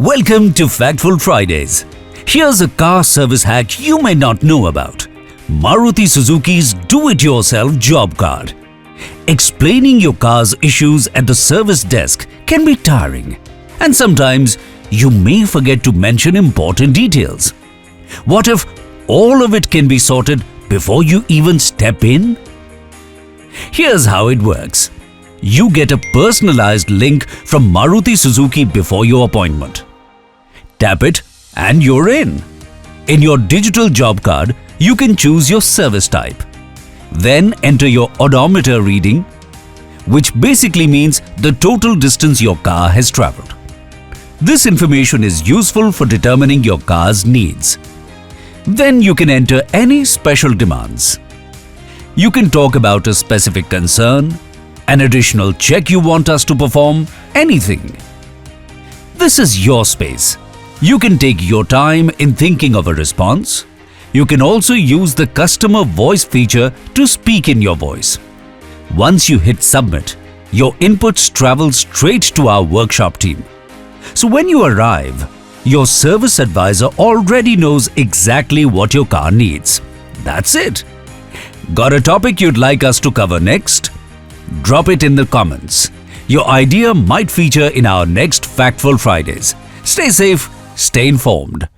Welcome to Factful Fridays. Here's a car service hack you may not know about. Maruti Suzuki's do-it-yourself job card. Explaining your car's issues at the service desk can be tiring, and sometimes you may forget to mention important details. What if all of it can be sorted before you even step in? Here's how it works. You get a personalized link from Maruti Suzuki before your appointment. Tap it and you're in. In your digital job card, you can choose your service type. Then enter your odometer reading, which basically means the total distance your car has traveled. This information is useful for determining your car's needs. Then you can enter any special demands. You can talk about a specific concern, an additional check you want us to perform, anything. This is your space. You can take your time in thinking of a response. You can also use the customer voice feature to speak in your voice. Once you hit submit, your inputs travel straight to our workshop team. So when you arrive, your service advisor already knows exactly what your car needs. That's it. Got a topic you'd like us to cover next? Drop it in the comments. Your idea might feature in our next Factful Fridays. Stay safe, stay informed.